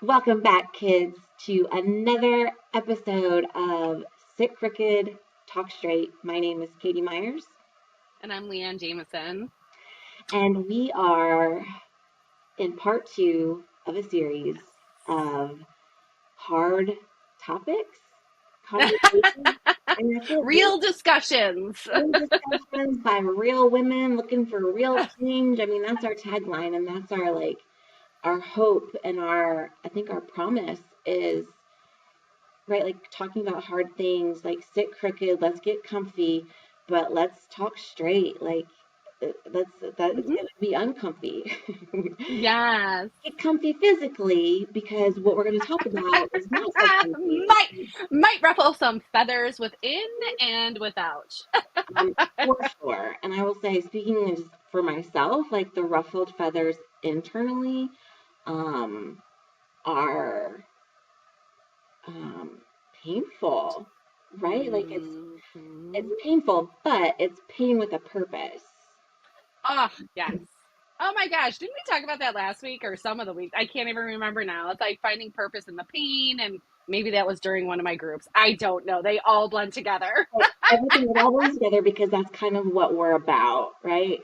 Welcome back, kids, to another episode of Sit Crooked, Talk Straight. My name is Katie Myers, And I'm Leanne Jameson. and we are in part two of a series of hard topics, conversations, and that's it. Real discussions. Real discussions by real women looking for real change. I mean, that's our tagline, and that's our hope and I think our promise is right, like talking about hard things, like sit crooked, let's get comfy, but let's talk straight. Like it's Mhm. gonna be uncomfy. Yes. Get comfy physically because what we're gonna talk about is not so comfy. might might ruffle some feathers within and without. For sure. And I will say, speaking just for myself, like the ruffled feathers internally um are um painful, right? Like it's Mhm. painful, but it's pain with a purpose. Oh, yes. Oh my gosh, didn't we talk about that last week or some of the week? I can't even remember now. It's like finding purpose in the pain, and maybe that was during one of my groups. I don't know. They all blend together. Like everything it all blends together because that's kind of what we're about, right?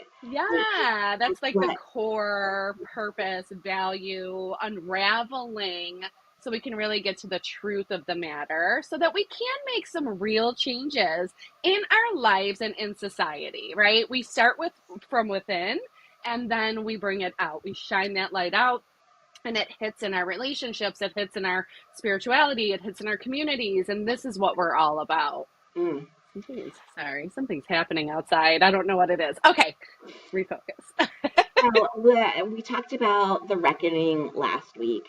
Like Yeah, that's that's like the what core purpose, value, unraveling so we can really get to the truth of the matter so that we can make some real changes in our lives and in society, right? We start with from within and then we bring it out. We shine that light out and it hits in our relationships, it hits in our spirituality, it hits in our communities, and this is what we're all about. mm. Something's happening outside. I don't know what it is. Okay, refocus. So we talked about the reckoning last week.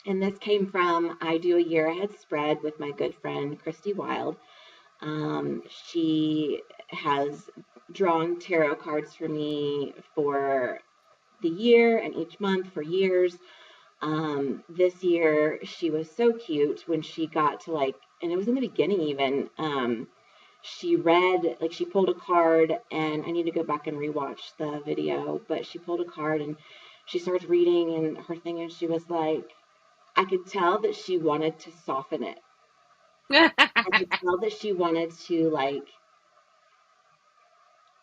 And this came from I do a year ahead spread with my good friend Christy Wild. She has drawn tarot cards for me for the year and each month for years. This year she was so cute when she got to and it was in the beginning even. She read, like she pulled a card, and I need to go back and rewatch the video, but she pulled a card and she starts reading and her thing, and she was like, I could tell that she wanted to soften it. I could tell that she wanted to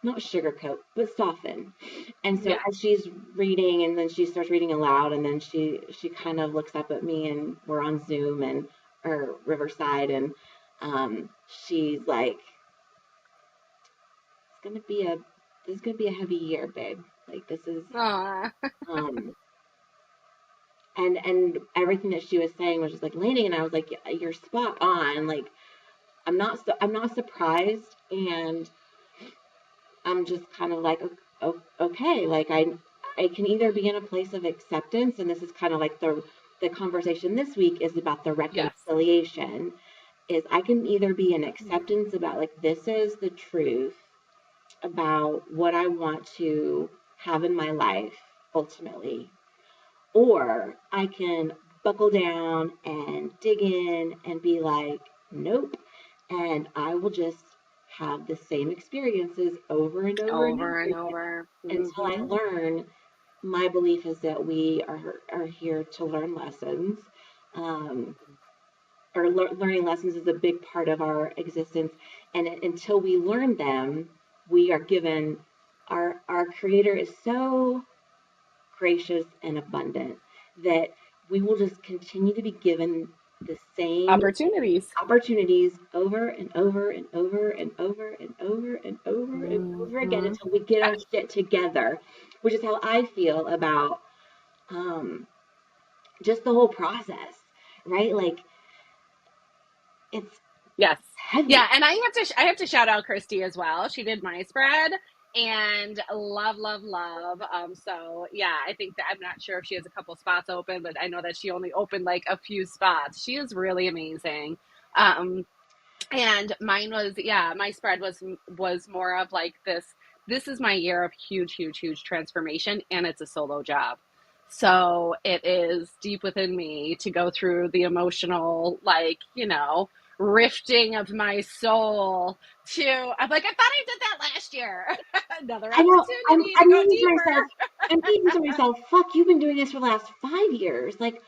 not sugarcoat, but soften. And so Yeah. as she's reading, and then she starts reading aloud, and then she kind of looks up at me, and we're on Zoom and or Riverside, and she's like, "It's gonna be a this is gonna be a heavy year, babe. Like this is Aw. um." And everything that she was saying was just like landing, and I was like, "Yeah, you're spot on. Like I'm not surprised, and I'm just kind of like, okay, like I can either be in a place of acceptance, and this is kind of like the conversation this week is about the Yes. reconciliation. Is I can either be in acceptance about like this is the truth about what I want to have in my life ultimately, or I can buckle down and dig in and be like, nope. And I will just have the same experiences over and over and over Over and again over. until I Hmm. learn. My belief is that we are here to learn lessons. Um, or learning lessons is a big part of our existence. And until we learn them, we are given our creator is so gracious and abundant that we will just continue to be given the same Opportunities. opportunities over and over and over and over and over and over and over again Hmm. until we get our shit together, which is how I feel about um, just the whole process, right? Like it's Yes. heavy. Yeah, and I have to shout out Christy as well. She did my spread and love, love, love. So yeah, I think that I'm not sure if she has a couple spots open, but I know that she only opened like a few spots. She is really amazing. Um, and mine was, yeah, my spread was more of like this is my year of huge, huge, huge transformation, and it's a solo job. So it is deep within me to go through the emotional, like, rifting of my soul to, I'm like, I thought I did that last year. Another I know. opportunity I'm to go thinking to myself, deeper. I'm thinking to myself, fuck, you've been doing this for the last 5 years. Like,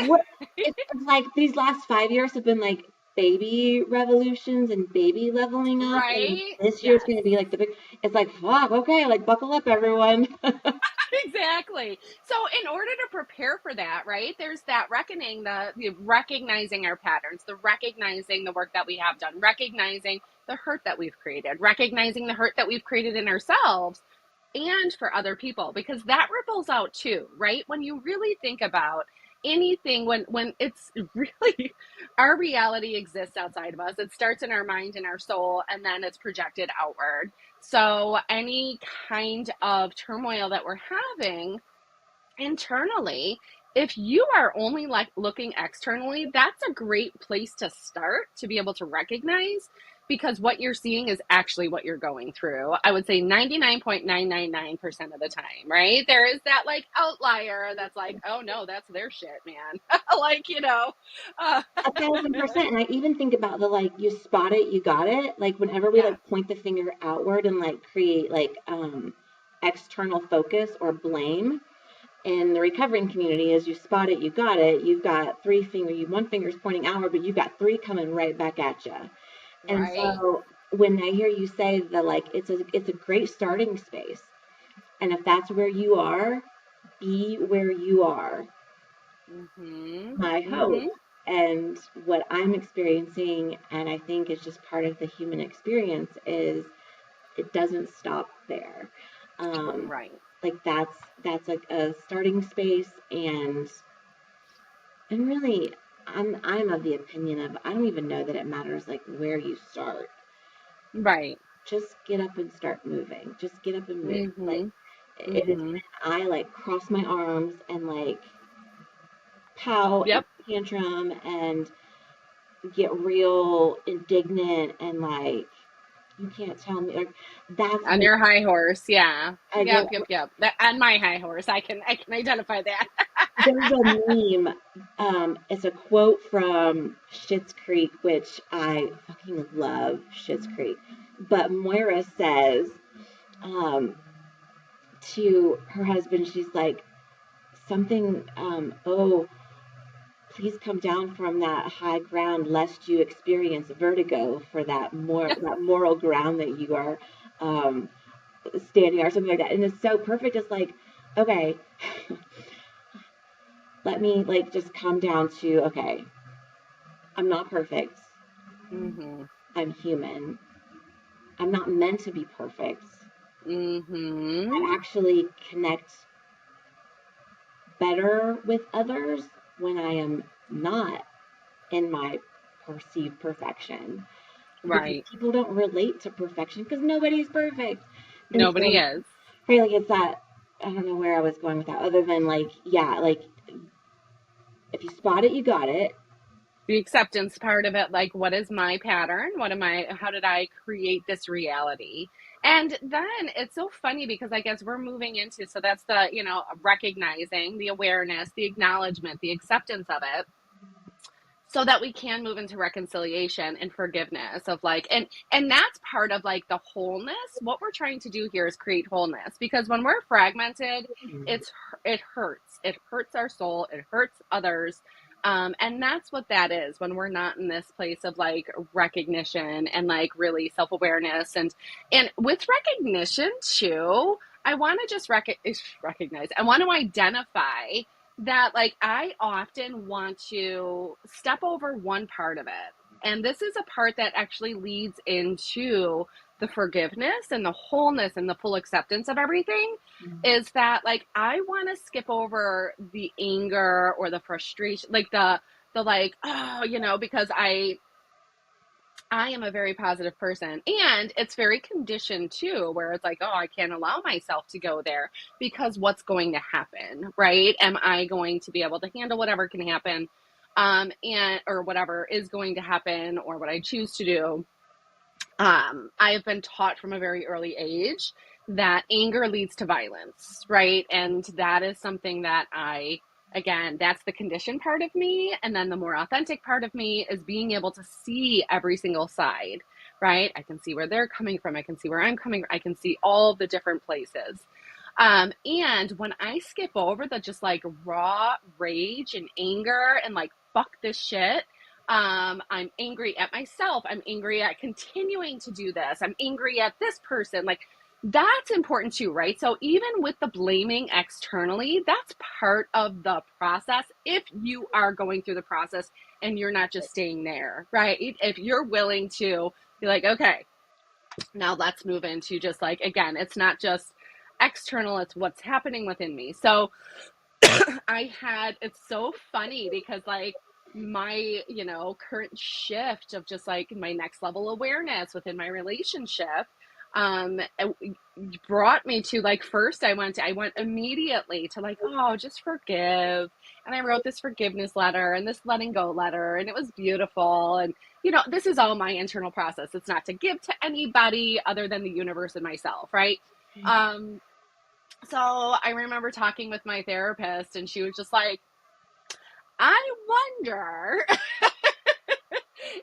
what? It's like these last 5 years have been like baby revolutions and baby leveling up. And Right? this year it's Yes. going to be like the big, it's like, fuck, okay, like buckle up, everyone. Exactly. So in order to prepare for that, right, there's that reckoning, the recognizing our patterns, the recognizing the work that we have done, recognizing the hurt that we've created, recognizing the hurt that we've created in ourselves and for other people, because that ripples out too, right? When you really think about anything, when it's really our reality exists outside of us, it starts in our mind and our soul, and then it's projected outward. So any kind of turmoil that we're having internally, if you are only like looking externally, that's a great place to start to be able to recognize, because what you're seeing is actually what you're going through. I would say 99.999% of the time, right? There is that like outlier that's like, oh no, that's their shit, man. Like, uh, 1,000%. And I even think about the like, you spot it, you got it. Like, whenever we yeah, like point the finger outward and like create like external focus or blame in the recovering community, is you spot it, you got it. You've got one finger's pointing outward, but you've got three coming right back at you. And right. so when I hear you say that, like, it's a great starting space. And if that's where you are, be where you are. Mhm. My hope Mhm. and what I'm experiencing, and I think is just part of the human experience, is it doesn't stop there. Um, Right. like that's like a starting space, and really, I'm of the opinion of, I don't even know that it matters like where you start. Right. Just get up and start moving. Just get up and move. Like, Mhm. it is Mhm. when I like cross my arms and like pout and Yep. tantrum and get real indignant and like, you can't tell me, like, that's On when your high horse, yeah. I Yep, get. yep, yep. That, on my high horse, I can identify that. There's a meme. It's a quote from Schitt's Creek, which I fucking love Schitt's Creek. But Moira says um, to her husband, she's like, something, oh, please come down from that high ground lest you experience vertigo for that moral ground that you are um, standing, or something like that. And it's so perfect. It's like, okay, let me like just come down to, okay, I'm not perfect. Mhm. I'm human. I'm not meant to be perfect. Mhm. I actually connect better with others when I am not in my perceived perfection, because Right. people don't relate to perfection because nobody's perfect. And Nobody so, is. right, like, it's that, I don't know where I was going with that, other than like, yeah, like, if you spot it, you got it. The acceptance part of it, like, what is my pattern? How did I create this reality? And then it's so funny because I guess we're moving into, so that's the, recognizing the awareness, the acknowledgement, the acceptance of it, so that we can move into reconciliation and forgiveness of like, and that's part of like the wholeness. What we're trying to do here is create wholeness, because when we're fragmented, it's it hurts our soul, it hurts others. And that's what that is when we're not in this place of like recognition and like really self-awareness, and with recognition too, I want to just recognize, I want to identify that like I often want to step over one part of it. And this is a part that actually leads into the forgiveness and the wholeness and the full acceptance of everything, is that like I want to skip over the anger or the frustration, like the like, oh, because I am a very positive person, and it's very conditioned too, where it's like, oh, I can't allow myself to go there because what's going to happen, right? Am I going to be able to handle whatever can happen, and or whatever is going to happen, or what I choose to do? I have been taught from a very early age that anger leads to violence, right? And that is something that again, that's the conditioned part of me. And then the more authentic part of me is being able to see every single side, right? I can see where they're coming from. I can see where I'm coming. I can see all the different places. And when I skip over the just like raw rage and anger and like, fuck this shit. I'm angry at myself. I'm angry at continuing to do this. I'm angry at this person. Like, that's important too, right? So even with the blaming externally, that's part of the process if you are going through the process and you're not just staying there, right? If you're willing to be like, okay, now let's move into just like, again, it's not just external, it's what's happening within me. So it's so funny because like my, current shift of just like my next level awareness within my relationship, it brought me to like, first I went immediately to like, oh, just forgive. And I wrote this forgiveness letter and this letting go letter, and it was beautiful. And, this is all my internal process. It's not to give to anybody other than the universe and myself, right? Um, so I remember talking with my therapist, and she was just like, I wonder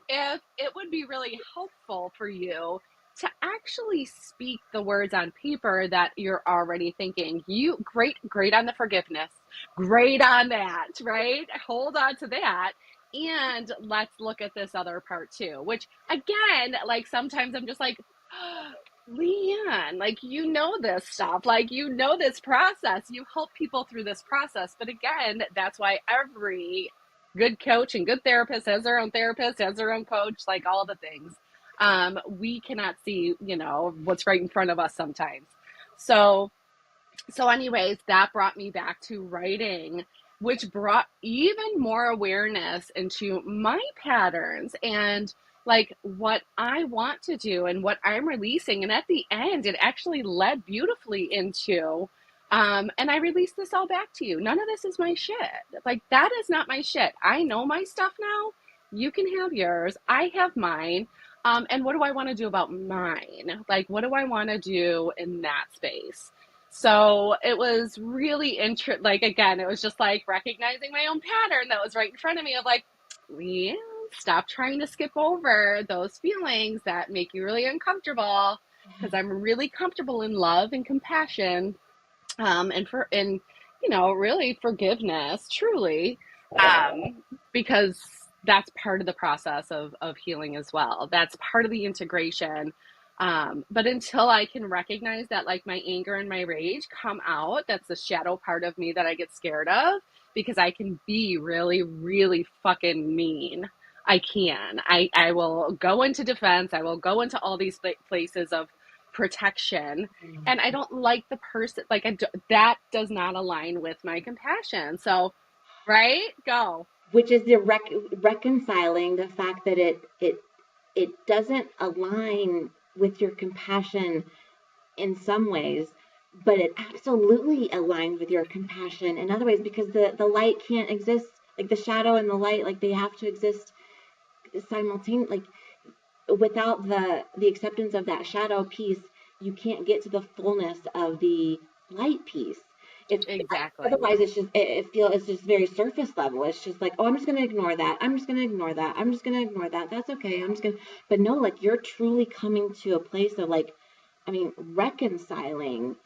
if it would be really helpful for you to actually speak the words on paper that you're already thinking. You great on the forgiveness. Great on that, right? Hold on to that. And let's look at this other part too, which again, like sometimes I'm just like, Leanne, like, this stuff, like, this process, you help people through this process. But again, that's why every good coach and good therapist has their own therapist, has their own coach, like all the things. We cannot see, what's right in front of us sometimes. So anyways, that brought me back to writing, which brought even more awareness into my patterns and like what I want to do and what I'm releasing. And at the end, it actually led beautifully into, and I released this all back to you. None of this is my shit. Like, that is not my shit. I know my stuff now. You can have yours. I have mine. And what do I want to do about mine? Like, what do I want to do in that space? So it was really like, again, it was just like recognizing my own pattern that was right in front of me of like, Leanne, stop trying to skip over those feelings that make you really uncomfortable, because I'm really comfortable in love and compassion, and really forgiveness, truly, because that's part of the process of healing as well. That's part of the integration. But until I can recognize that, like, my anger and my rage come out, that's the shadow part of me that I get scared of, because I can be really, really fucking mean. I can. I will go into defense. I will go into all these places of protection, and I don't like the person. Like, that does not align with my compassion. So, right? Go. Which is the reconciling the fact that it doesn't align with your compassion in some ways, but it absolutely aligns with your compassion in other ways, because the light can't exist, like the shadow and the light, like they have to exist simultaneously. Like, without the acceptance of that shadow piece, you can't get to the fullness of the light piece. It's Exactly. otherwise it's just it feels it's just very surface level. It's just like, oh, I'm just gonna ignore that. I'm just gonna ignore that. I'm just gonna ignore that. That's okay. I'm just gonna. But no, like, you're truly coming to a place of like, I mean, reconciling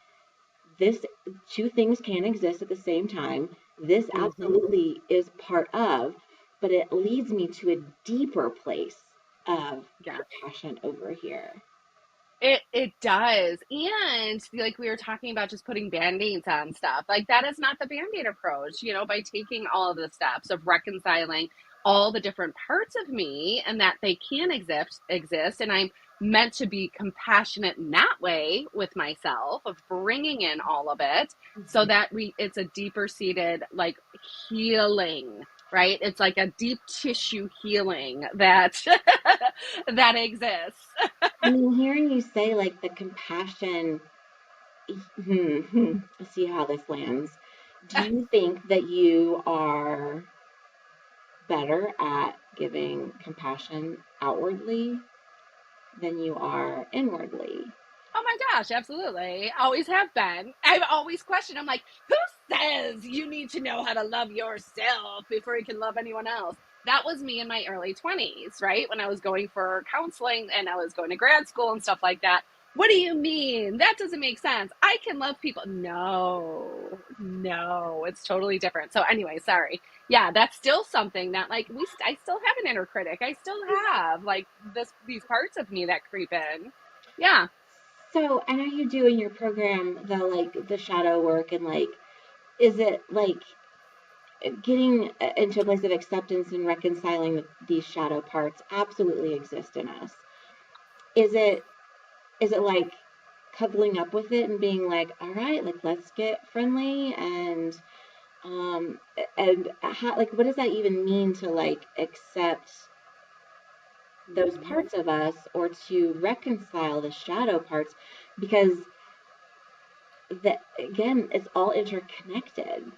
this. Two things can exist at the same time. This Mm-hmm. absolutely is part of, but it leads me to a deeper place of Yeah. compassion over here. It does. And like we were talking about, just putting band-aids on stuff. Like, that is not the band-aid approach, by taking all of the steps of reconciling all the different parts of me, and that they can exist, and I'm meant to be compassionate in that way with myself, of bringing in all of it, so that it's a deeper seated like healing, right? It's like a deep tissue healing that that exists. I mean, hearing you say like the compassion, let's see how this lands. Do you think that you are better at giving compassion outwardly than you are inwardly? Oh my gosh, absolutely. Always have been. I've always questioned. I'm like, who says you need to know how to love yourself before you can love anyone else? That was me in my early 20s, right? When I was going for counseling and I was going to grad school and stuff like that. What do you mean? That doesn't make sense. I can love people. No, no, it's totally different. So anyway, sorry. Yeah, that's still something that like I still have an inner critic. I still have like these parts of me that creep in. Yeah. So I know you do in your program the shadow work, and like, is it like getting into a place of acceptance and reconciling these shadow parts absolutely exist in us? Is it like cuddling up with it and being like, all right, like let's get friendly, um and how, like, what does that even mean to like accept those Mhm. parts of us, or to reconcile the shadow parts? Because that, again, it's all interconnected.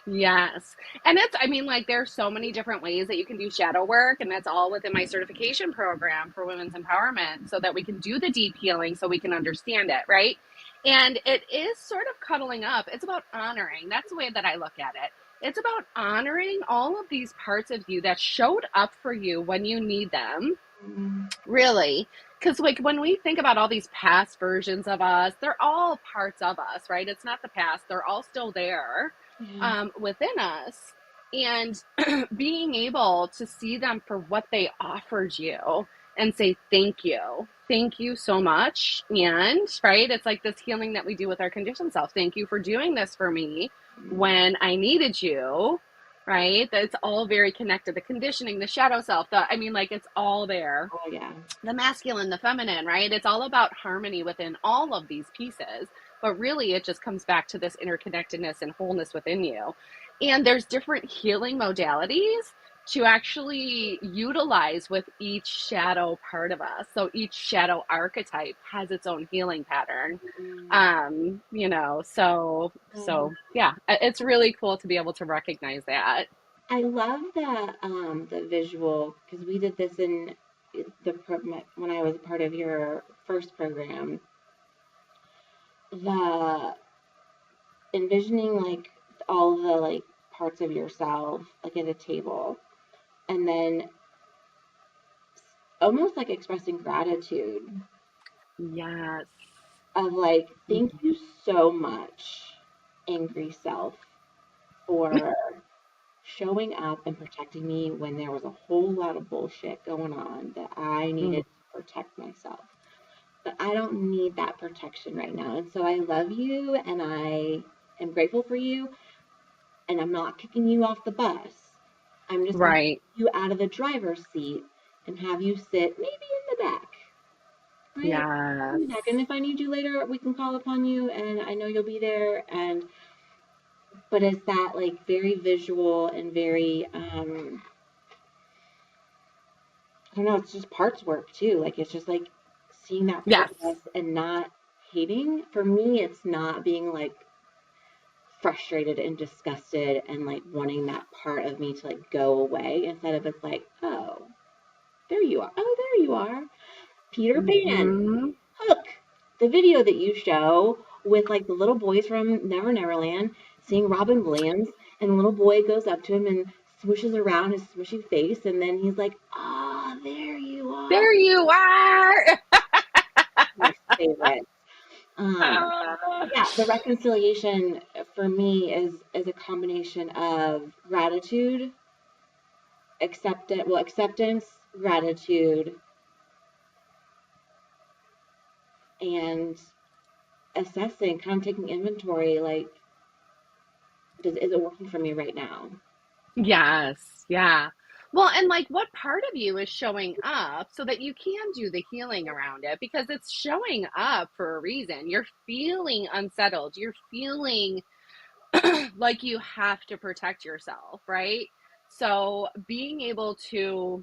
Yes. And it's, I mean, like, there's so many different ways that you can do shadow work, and that's all within my certification program for women's empowerment so that we can do the deep healing so we can understand it, right? And it is sort of cuddling up. It's about honoring. That's the way that I look at it. It's about honoring all of these parts of you that showed up for you when you need them, Mm, really. Because, like, when we think about all these past versions of us, they're all parts of us, right? It's not the past, they're all still there yeah. within us. And being able to see them for what they offered you and say, thank you. Thank you so much. And, right, it's like this healing that we do with our conditioned self. Thank you for doing this for me Mm, when I needed you, right? That's all very connected. The conditioning, the shadow self, I mean, like, it's all there, oh yeah. the masculine, the feminine, right? It's all about harmony within all of these pieces. But really, it just comes back to this interconnectedness and wholeness within you. And there's different healing modalities to actually utilize with each shadow part of us. So each shadow archetype has its own healing pattern. Mm, So oh. yeah, it's really cool to be able to recognize that. I love the visual, because we did this in when I was part of your first program. The envisioning like all the like parts of yourself like at a table, and then almost like expressing gratitude Yes. of like, thank Mhm. you so much, angry self, for showing up and protecting me when there was a whole lot of bullshit going on that I needed to protect myself. But I don't need that protection right now. And so I love you, and I am grateful for you, and I'm not kicking you off the bus. I'm just going to Right. take you out of the driver's seat and have you sit maybe in the back, right? In Yes. the back. And if I need you later, we can call upon you, and I know you'll be there. And but it's that like very visual and very I don't know, it's just parts work too. Like it's just like seeing that part Yes. of us and not hating. For me, it's not being like frustrated and disgusted and like wanting that part of me to like go away. Instead of, it's like, oh, there you are. Oh, there you are. Peter Pan. Hmm. Hook. The video that you show with like the little boys from Never Neverland seeing Robin Williams, and the little boy goes up to him and swishes around his swishy face, and then he's like, ah, oh, there you are. There you are. My favorite. Yeah, the reconciliation for me is a combination of gratitude, acceptance, gratitude, and assessing, kind of taking inventory, like, is it working for me right now? Yes. Yeah. Well, and like what part of you is showing up so that you can do the healing around it because it's showing up for a reason. You're feeling unsettled. You're feeling like you have to protect yourself, right? So being able to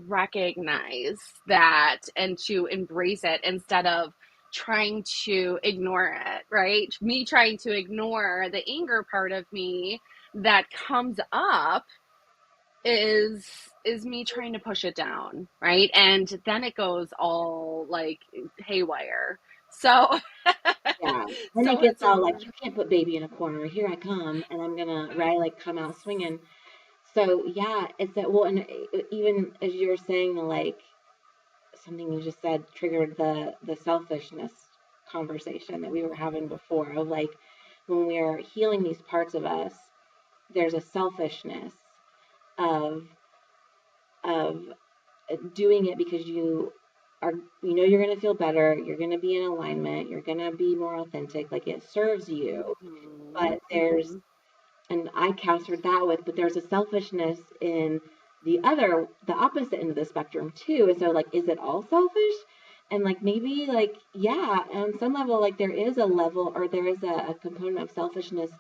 recognize that and to embrace it instead of trying to ignore it, right? Me trying to ignore the anger part of me that comes up is is me trying to push it down, right? And then it goes all like haywire. So Yeah. Then it so gets it's all like, you can't put baby in a corner. Here I come, and I'm gonna, right, like come out swinging. So yeah, it's that. Well, and even as you were saying, like something you just said triggered the selfishness conversation that we were having before, of like, when we are healing these parts of us, there's a selfishness of of doing it because you are, you're going to feel better, you're going to be in alignment, you're going to be more authentic, like it serves you. Mm-hmm. But there's, and I countered that with, but there's a selfishness in the opposite end of the spectrum too. And so, like, is it all selfish? And like, maybe, like, yeah, on some level, like, there is a level, or there is a component of selfishness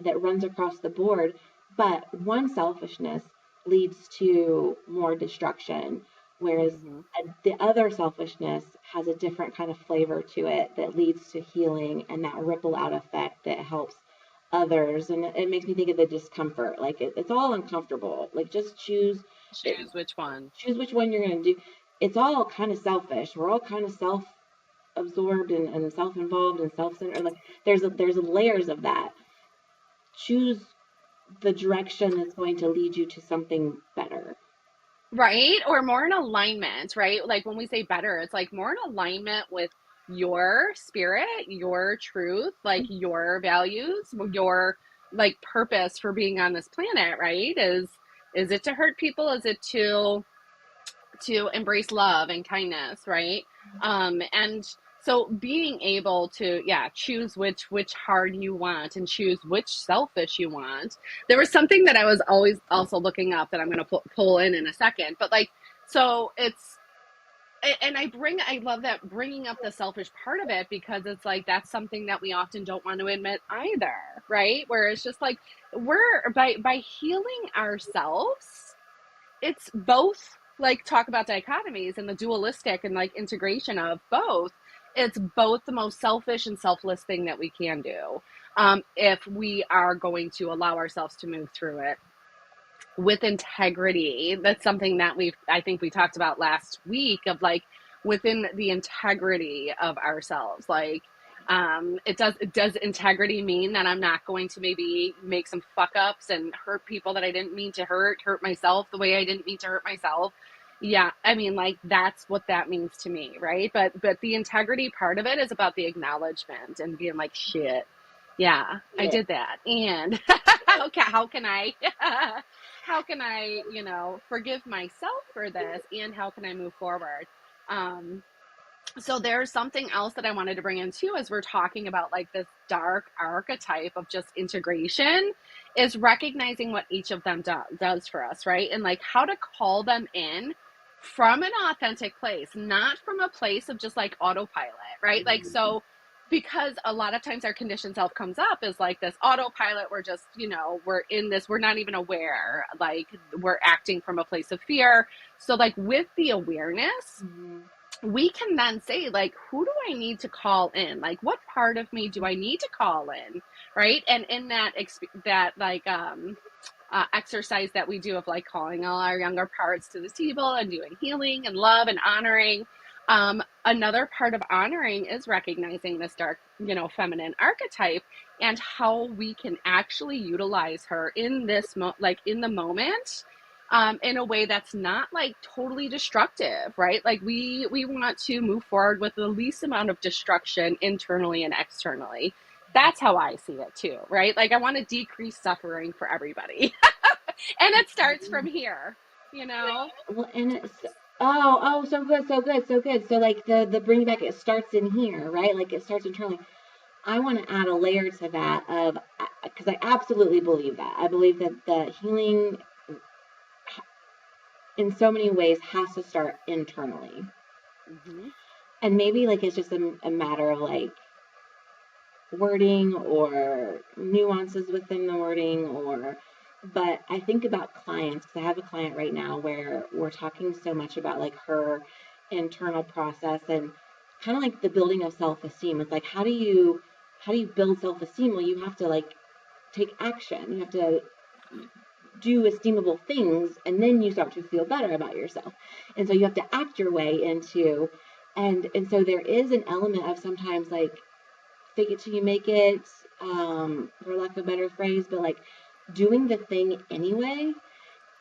that runs across the board. But one selfishness leads to more destruction, whereas Mm-hmm. the other selfishness has a different kind of flavor to it that leads to healing and that ripple out effect that helps others. And it makes me think of the discomfort. Like, it's all uncomfortable. Like, just choose it, Choose which one. choose which one you're going to do. It's all kind of selfish. We're all kind of self-absorbed and self-involved and self-centered. Like, there's layers of that. Choose the direction that's going to lead you to something better. Right? Or more in alignment, right? Like when we say better, it's like more in alignment with your spirit, your truth, like your values, your like purpose for being on this planet, right? Is it to hurt people? Is it to embrace love and kindness, right? And so being able to, yeah, choose which hard you want and choose which selfish you want. There was something that I was always also looking up that I'm going to pull in a second, but like, so it's, and I love that bringing up the selfish part of it, because it's like that's something that we often don't want to admit either, right? Where it's just like we're by healing ourselves, it's both, like, talk about dichotomies and the dualistic and like integration of both. It's both the most selfish and selfless thing that we can do, if we are going to allow ourselves to move through it with integrity. That's something that I think we talked about last week, of like within the integrity of ourselves. Like, does integrity mean that I'm not going to maybe make some fuck ups and hurt people that I didn't mean to hurt myself the way I didn't mean to hurt myself? Yeah, I mean, like, that's what that means to me, right? But the integrity part of it is about the acknowledgement and being like, shit, yeah, I Yeah. did that. And how can I how can I, forgive myself for this, and how can I move forward? Um, so there's something else that I wanted to bring in too, as we're talking about like this dark archetype of just integration, is recognizing what each of them does for us, right? And like how to call them in from an authentic place, not from a place of just like autopilot, right? Like, so because a lot of times our conditioned self comes up as like this autopilot, we're just, we're in this, we're not even aware, like we're acting from a place of fear. So like with the awareness, Mm-hmm. we can then say, like, who do I need to call in? Like, what part of me do I need to call in, right? And in that exercise that we do of like calling all our younger parts to the table and doing healing and love and honoring, another part of honoring is recognizing this dark, feminine archetype, and how we can actually utilize her in this like in the moment, in a way that's not like totally destructive, right? Like we want to move forward with the least amount of destruction internally and externally. That's how I see it too, right? Like I want to decrease suffering for everybody. And it starts from here, you know? Well, and it's, oh, so good, so good, so good. So, like, the bring back, it starts in here, right? Like, it starts internally. I want to add a layer to that, of, because I absolutely believe that. I believe that the healing in so many ways has to start internally. Mm-hmm. And maybe, like, it's just a matter of, like, wording or nuances within the wording, but I think about clients, because I have a client right now where we're talking so much about like her internal process and kind of like the building of self-esteem. It's like, how do you build self-esteem? Well, you have to like take action. You have to do esteemable things, and then you start to feel better about yourself. And so you have to act your way into, and so there is an element of sometimes like fake it till you make it, for lack of a better phrase, but like doing the thing anyway.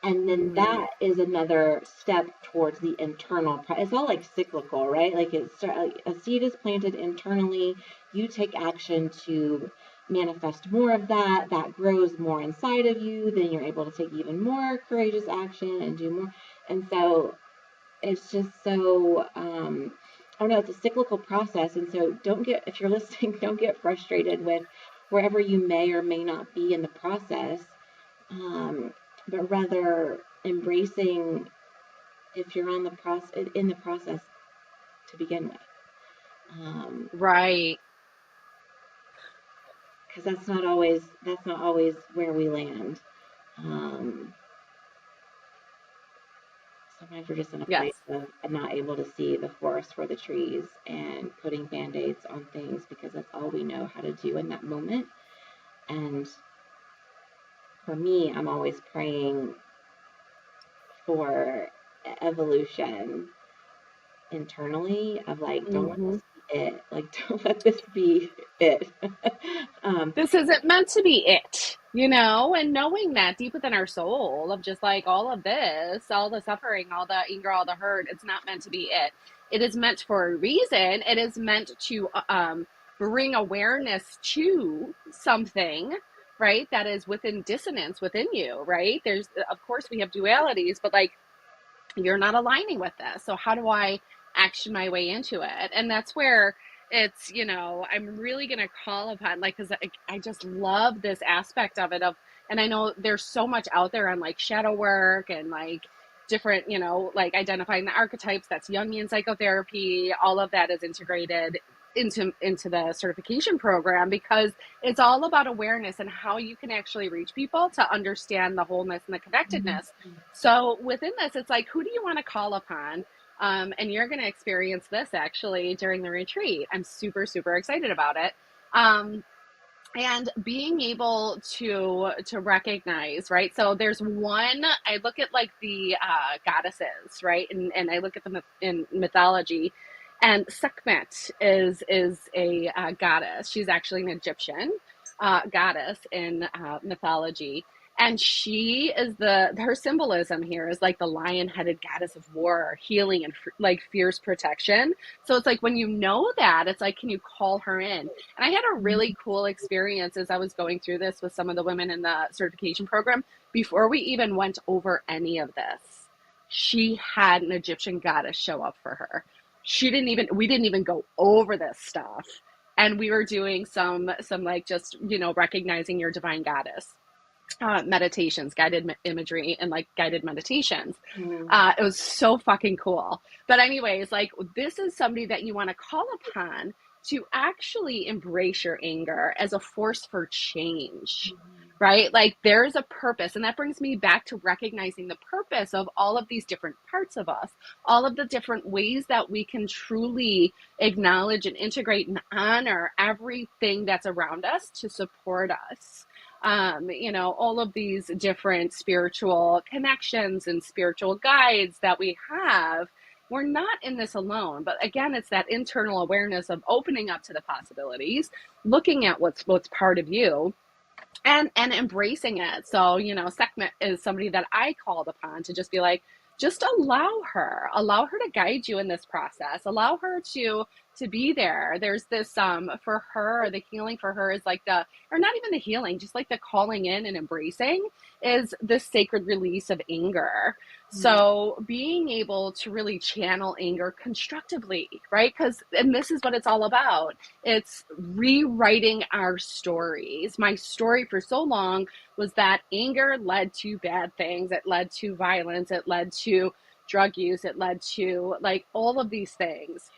And then Mm-hmm. that is another step towards the internal. It's all like cyclical, right? Like it's like a seed is planted internally. You take action to manifest more of that. That grows more inside of you. Then you're able to take even more courageous action and do more. And so it's just so, I don't know, it's a cyclical process. And so don't get, if you're listening, don't get frustrated with wherever you may or may not be in the process, um, but rather embracing if you're on the process, in the process to begin with. Right. Because that's not always where we land. Um, Sometimes we're just in a Yes. place of not able to see the forest for the trees and putting band-aids on things because that's all we know how to do in that moment. And for me, I'm always praying for evolution internally of like, don't let Mm-hmm. this be it. Like, don't let this be it. um, This isn't meant to be it, you know, and knowing that deep within our soul of just like all of this, all the suffering, all the anger, all the hurt, it's not meant to be it. It is meant for a reason. It is meant to bring awareness to something, right, that is within dissonance within you, right? There's, of course, we have dualities, but like you're not aligning with this. So how do I action my way into it? And that's where it's, you know, I'm really going to call upon, like, because I just love this aspect of it. And I know there's so much out there on like shadow work and like different, you know, like identifying the archetypes, that's Jungian psychotherapy, all of that is integrated into the certification program because it's all about awareness and how you can actually reach people to understand the wholeness and the connectedness. So within this, it's like, who do you want to call upon? And you're going to experience this actually during the retreat. I'm super, super excited about it. And being able to recognize, right? So there's one, I look at like the goddesses, right? And I look at them in mythology. And Sekhmet is a goddess. She's actually an Egyptian goddess in mythology, and she is her symbolism here is like the lion-headed goddess of war, healing, and like fierce protection. So it's like when you know that, it's like, can you call her in? And I had a really cool experience as I was going through this with some of the women in the certification program. Before we even went over any of this, she had an Egyptian goddess show up for her. We didn't even go over this stuff. And we were doing some like just, you know, recognizing your divine goddess meditations, guided imagery, and like guided meditations. mm, It was so fucking cool. But anyways, like this is somebody that you want to call upon to actually embrace your anger as a force for change, right? Like there's a purpose. And that brings me back to recognizing the purpose of all of these different parts of us, all of the different ways that we can truly acknowledge and integrate and honor everything that's around us to support us. You know, all of these different spiritual connections and spiritual guides that we have. We're not in this alone, but again, it's that internal awareness of opening up to the possibilities, looking at what's part of you, and embracing it. So, you know, Sekhmet is somebody that I called upon to just be like, just allow her to guide you in this process, allow her to be there. There's this for her, the healing for her is like or not even the healing, just like the calling in and embracing is the sacred release of anger. mm, So being able to really channel anger constructively, right? And this is what it's all about. It's rewriting our stories. My story for so long was that anger led to bad things. It led to violence. It led to drug use. It led to like all of these things.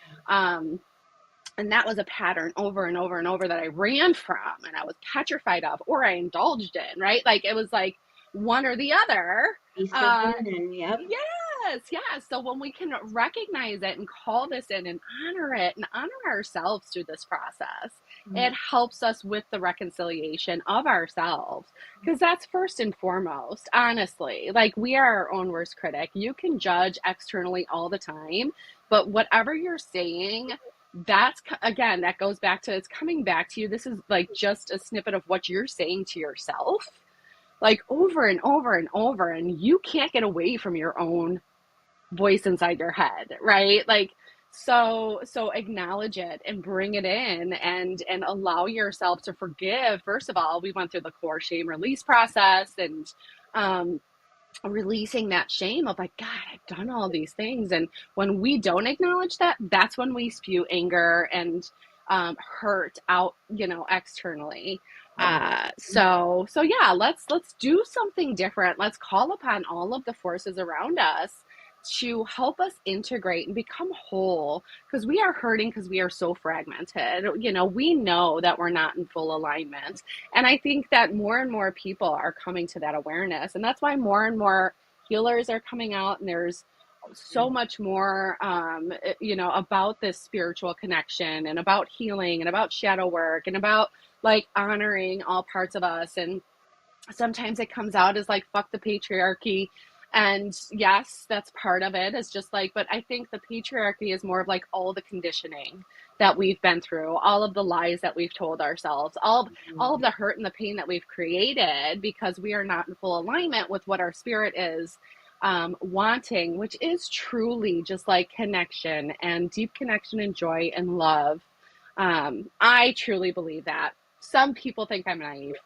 And that was a pattern over and over and over that I ran from and I was petrified of or I indulged in, right? Like it was like one or the other. beast of Uh, burden. Yep. yes. So when we can recognize it and call this in and honor it and honor ourselves through this process, it Mm, helps us with the reconciliation of ourselves. Because that's first and foremost, honestly. Like we are our own worst critic. You can judge externally all the time, but whatever you're saying, that's again, that goes back to it's coming back to you. This is like just a snippet of what you're saying to yourself, like over and over and over, and you can't get away from your own voice inside your head, right? Like, so acknowledge it and bring it in, and allow yourself to forgive. First of all, we went through the core shame release process, and um releasing that shame of like, God, I've done all these things. And when we don't acknowledge that, that's when we spew anger and hurt out, externally. So yeah, let's do something different. Let's call upon all of the forces around us to help us integrate and become whole, because we are hurting because we are so fragmented. We know that we're not in full alignment, and I think that more and more people are coming to that awareness. And that's why more and more healers are coming out. And there's so much more, about this spiritual connection, and about healing, and about shadow work, and about like honoring all parts of us. And sometimes it comes out as like, fuck the patriarchy. And yes, that's part of it. It's just like, but I think the patriarchy is more of like all the conditioning that we've been through, all of the lies that we've told ourselves, all of the hurt and the pain that we've created because we are not in full alignment with what our spirit is wanting, which is truly just like connection, and deep connection and joy and love. I truly believe that. Some people think I'm naive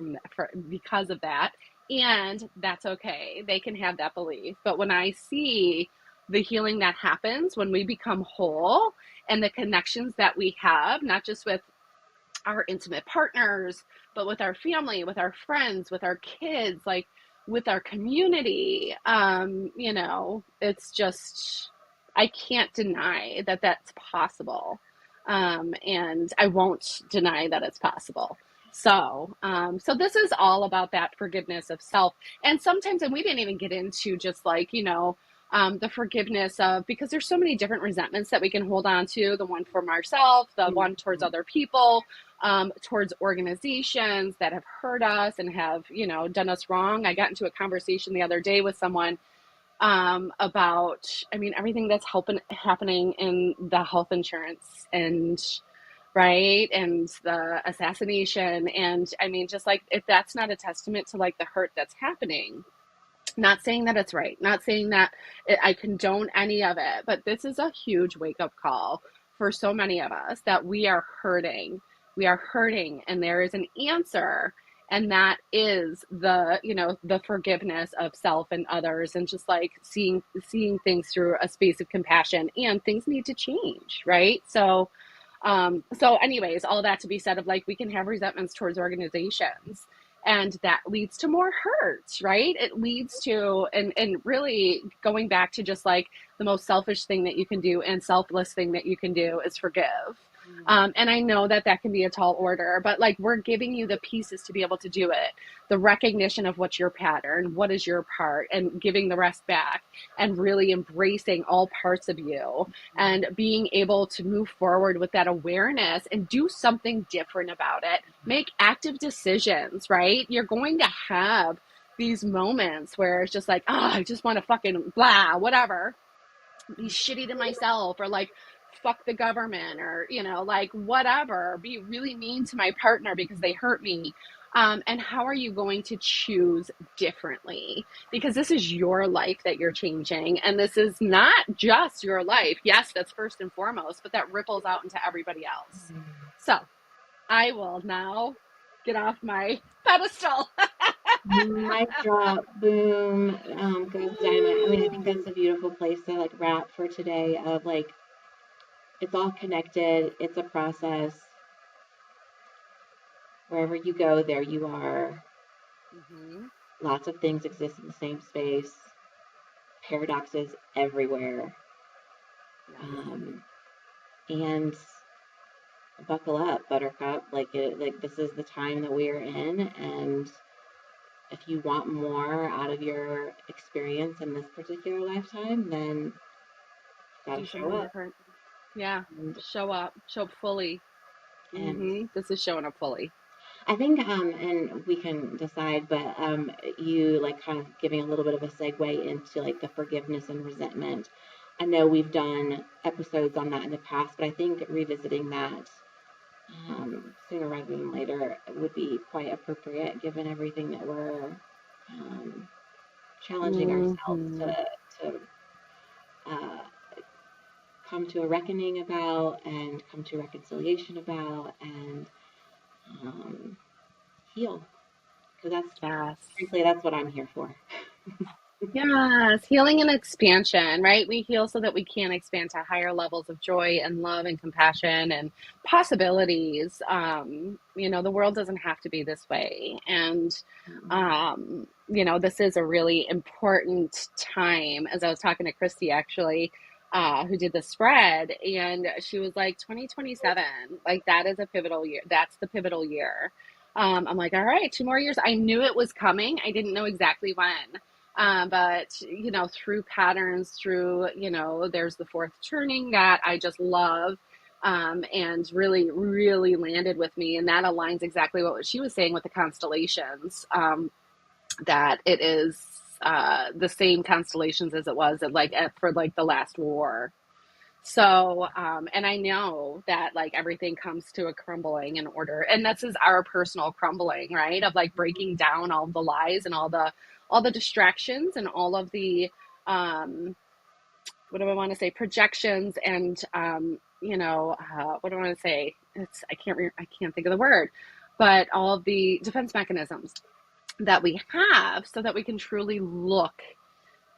because of that, and that's okay. They can have that belief. But when I see the healing that happens when we become whole, and the connections that we have, not just with our intimate partners, but with our family, with our friends, with our kids, like with our community, it's just, I can't deny that that's possible. And I won't deny that it's possible. So this is all about that forgiveness of self. And sometimes, and we didn't even get into just like, the forgiveness of, because there's so many different resentments that we can hold on to, the one from ourselves, the one towards other people, towards organizations that have hurt us and have, done us wrong. I got into a conversation the other day with someone about, I mean, everything that's happening in the health insurance, and right, and the assassination. And I mean, just like, if that's not a testament to like the hurt that's happening, not saying that it's right, not saying that I condone any of it, but this is a huge wake up call for so many of us, that we are hurting. We are hurting, and there is an answer. And that is the forgiveness of self and others, and just like seeing things through a space of compassion, and things need to change, right? So anyways, all that to be said of like, we can have resentments towards organizations, and that leads to more hurt, right? It leads to, and really going back to just like the most selfish thing that you can do and selfless thing that you can do is forgive. And I know that that can be a tall order, but like, we're giving you the pieces to be able to do it. The recognition of what's your pattern, what is your part, and giving the rest back, and really embracing all parts of you, and being able to move forward with that awareness and do something different about it. Make active decisions, right? You're going to have these moments where it's just like, oh, I just want to fucking blah, whatever, be shitty to myself, or like fuck the government, or like whatever, be really mean to my partner because they hurt me. And how are you going to choose differently? Because this is your life that you're changing, and this is not just your life. Yes, that's first and foremost, but that ripples out into everybody else. So I will now get off my pedestal. Mic drop, boom, goes dynamite. I mean, I think that's a beautiful place to like wrap for today. Of like, it's all connected. It's a process. Wherever you go, there you are. Mm-hmm. Lots of things exist in the same space. Paradoxes everywhere. And buckle up, Buttercup. Like this is the time that we are in, and if you want more out of your experience in this particular lifetime, then you gotta Do show something up. different. Yeah, And, show up fully. and This is showing up fully. I think, and we can decide, but you like kind of giving a little bit of a segue into like the forgiveness and resentment. I know we've done episodes on that in the past, but I think revisiting that sooner rather than later would be quite appropriate, given everything that we're um, challenging ourselves Mm-hmm. to uh, come to a reckoning about and come to reconciliation about and um, heal. Because that's, Yes. frankly, that's what I'm here for. Yes, healing and expansion, right? We heal so that we can expand to higher levels of joy and love and compassion and possibilities. The world doesn't have to be this way. And, this is a really important time. As I was talking to Christy, actually, who did the spread, and she was like, 2027, like that is a pivotal year. That's the pivotal year. I'm like, all right, 2 more years. I knew it was coming. I didn't know exactly when. But through patterns, there's the fourth turning that I just love, and really, really landed with me. And that aligns exactly what she was saying with the constellations, that it is the same constellations as it was for like the last war. So, and I know that like everything comes to a crumbling in order, and this is our personal crumbling, right? Of like breaking down all the lies and all the distractions and all of the, what do I want to say? Projections and, what do I want to say? I can't think of the word, but all of the defense mechanisms that we have so that we can truly look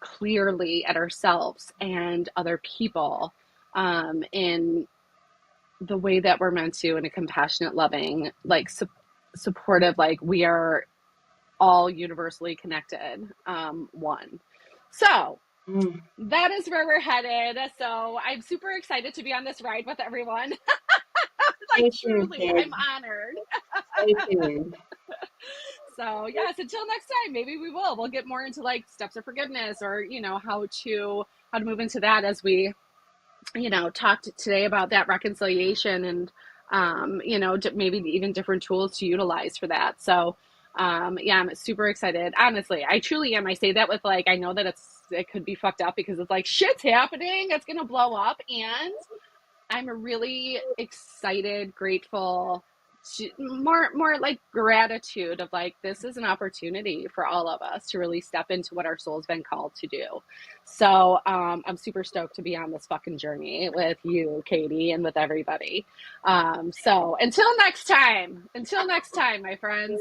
clearly at ourselves and other people, in the way that we're meant to, in a compassionate, loving, like supportive, like we are all universally connected, one. So Mm, that is where we're headed. So I'm super excited to be on this ride with everyone. Like stay tuned, truly, I'm kids. honored. Stay tuned. So yes, until next time, maybe we'll get more into like steps of forgiveness, or how to move into that, as we talked today about that reconciliation, and maybe even different tools to utilize for that. So yeah, I'm super excited. Honestly, I truly am. I say that with like, I know that it could be fucked up because it's like shit's happening, it's gonna blow up, and I'm really excited, grateful, more like gratitude of like, this is an opportunity for all of us to really step into what our soul's been called to do. So I'm super stoked to be on this fucking journey with you, Katie, and with everybody. So until next time, my friends.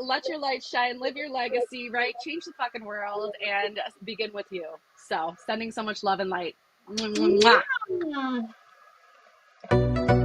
Let your light shine, live your legacy, right? Change the fucking world, and begin with you. So sending so much love and light. Mwah, mwah, mwah. Yeah.